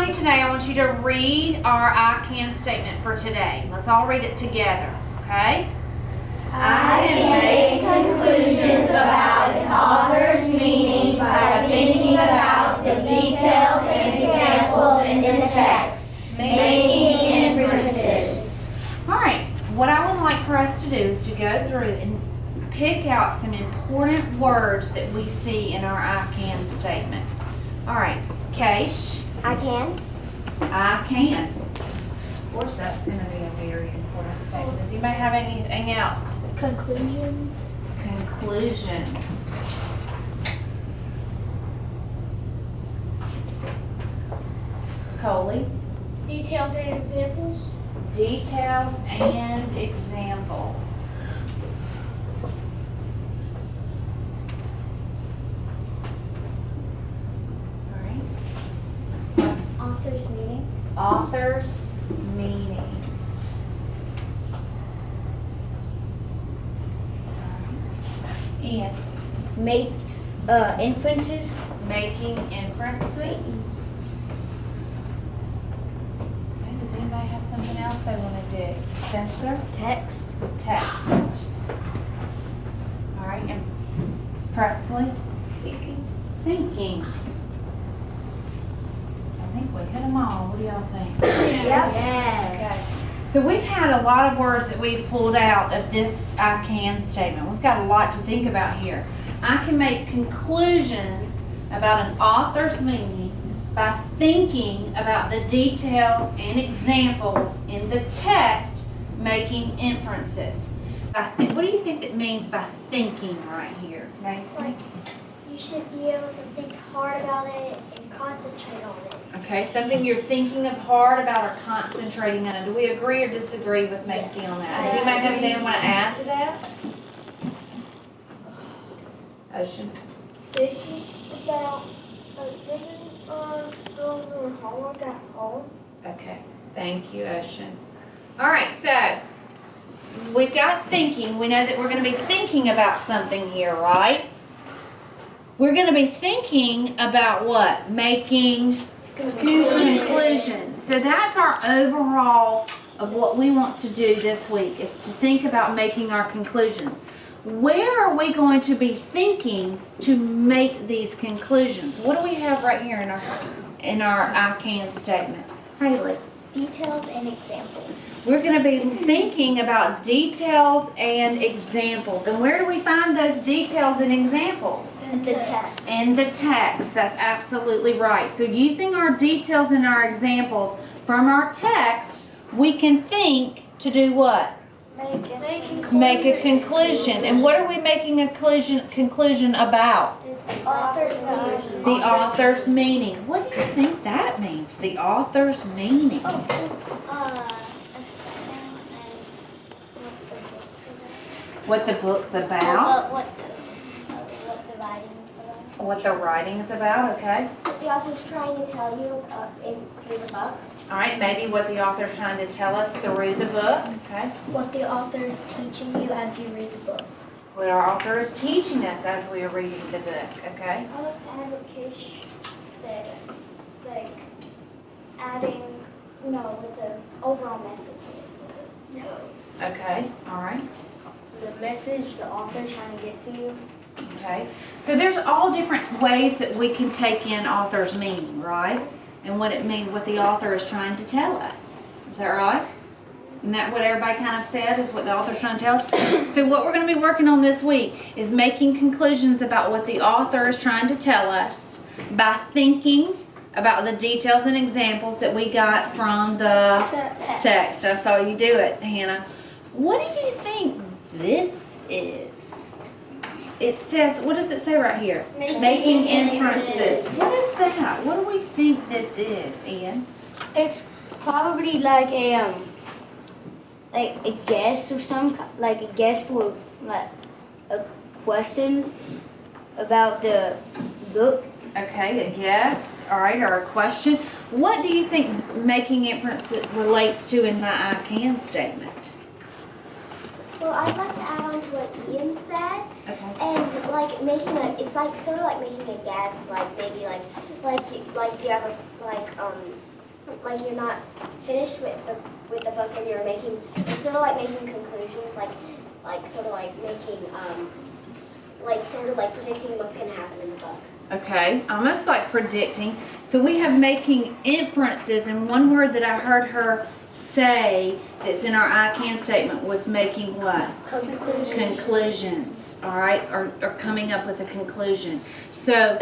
everybody today, I want you to read our I can statement for today. Let's all read it together, okay? I can make conclusions about an author's meaning by thinking about the details and examples in the text, making inferences. All right, what I would like for us to do is to go through and pick out some important words that we see in our I can statement. All right, Keish. I can. I can. Of course, that's going to be a very important statement. Does anybody have anything else? Conclusions. Conclusions. Coley. Details and examples. Details and examples. All right. Author's meaning. Author's meaning. And Make inferences. making inferences. Okay, does anybody have something else they want to do? Spencer? Text. Text. All right, and Presley? Thinking. Thinking. I think we hit them all. What do y'all think? Yes. Okay. So we've had a lot of words that we've pulled out of this I can statement. We've got a lot to think about here. I can make conclusions about an author's meaning by thinking about the details and examples in the text, making inferences. What do you think that means by thinking right here, Macy? Like, you should be able to think hard about it and concentrate on it. Okay, something you're thinking of hard about or concentrating on. Do we agree or disagree with Macy on that? Does anybody have anything they want to add to that? Ocean? Thinking about doing homework at home. Okay, thank you, Ocean. All right, so we've got thinking. We know that we're going to be thinking about something here, right? We're going to be thinking about what? Making conclusions. So that's our overall of what we want to do this week, is to think about making our conclusions. Where are we going to be thinking to make these conclusions? What do we have right here in our I can statement? Haley. Details and examples. We're going to be thinking about details and examples. And where do we find those details and examples? In the text. In the text. That's absolutely right. So using our details and our examples from our text, we can think to do what? Make a conclusion. And what are we making a conclusion about? Author's meaning. The author's meaning. What do you think that means? The author's meaning. What the book's about. What the writing's about. What the writing's about, okay. What the author's trying to tell you through the book. All right, maybe what the author's trying to tell us through the book, okay. What the author's teaching you as you read the book. What our author is teaching us as we are reading the book, okay. I like to add what Kish said, like adding, what the overall message is. Okay, all right. The message the author's trying to get to you. Okay, so there's all different ways that we can take in author's meaning, right? And what the author is trying to tell us. Is that right? Isn't that what everybody kind of said, is what the author's trying to tell us? So what we're going to be working on this week is making conclusions about what the author is trying to tell us by thinking about the details and examples that we got from the text. I saw you do it, Hannah. What do you think this is? It says, what does it say right here? Making inferences. What is that? What do we think this is, Ian? It's probably like a guess or like a guess for like a question about the book. Okay, a guess, all right, or a question. What do you think making inferences relates to in my I can statement? Well, I'd like to add on to what Ian said. Okay. And like it's like sort of like making a guess, like maybe like you have a like you're not finished with the book and you're making, it's sort of like making conclusions, like sort of like making like sort of like predicting what's going to happen in the book. Okay, almost like predicting. So we have making inferences, and one word that I heard her say that's in our I can statement was making what? Conclusions. Conclusions, all right, or coming up with a conclusion. So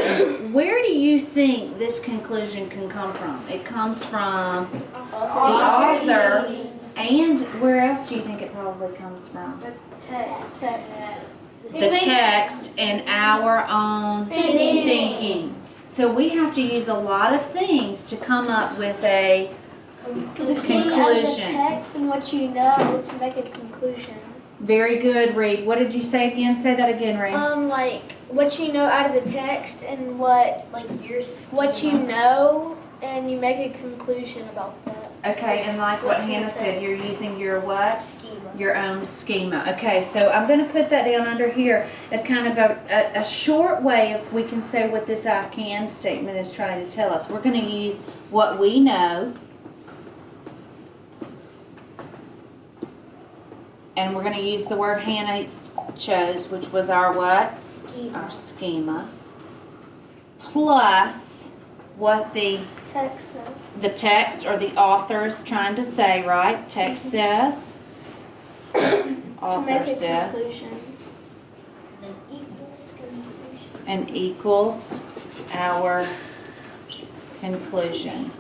where do you think this conclusion can come from? It comes from the author, and where else do you think it probably comes from? Text. The text and our own thinking. So we have to use a lot of things to come up with a conclusion. The text and what you know to make a conclusion. Very good, Reed. What did you say again? Say that again, Reed. Like what you know out of the text and what you know, and you make a conclusion about that. Okay, and like what Hannah said, you're using your what? Your own schema. Okay, so I'm going to put that down under here of kind of a short way if we can say what this I can statement is trying to tell us. We're going to use what we know, and we're going to use the word Hannah chose, which was our what? Schema. Our schema, plus what the Text says. the text or the author is trying to say, right? Text says. To Author make a says. conclusion. And equals our conclusion.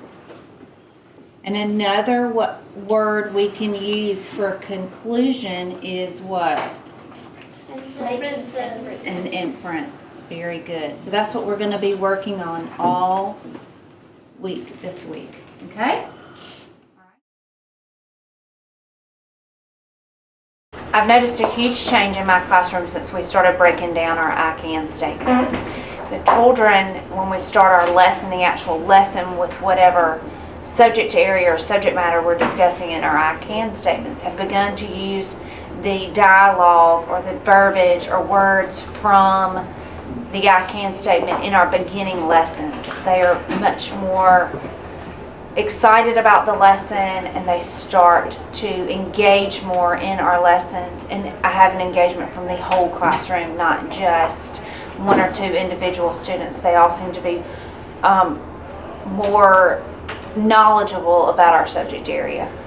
And another word we can use for conclusion is what? Inferences. An inference. Very good. So that's what we're going to be working on all week this week. Okay? I've noticed a huge change in my classroom since we started breaking down our I can statements. The children, when we start our lesson, the actual lesson with whatever subject area or subject matter we're discussing in our I can statements, have begun to use the dialogue or the verbiage or words from the I can statement in our beginning lessons. They are much more excited about the lesson, and they start to engage more in our lessons, and I have an engagement from the whole classroom, not just one or two individual students. They all seem to be more knowledgeable about our subject area.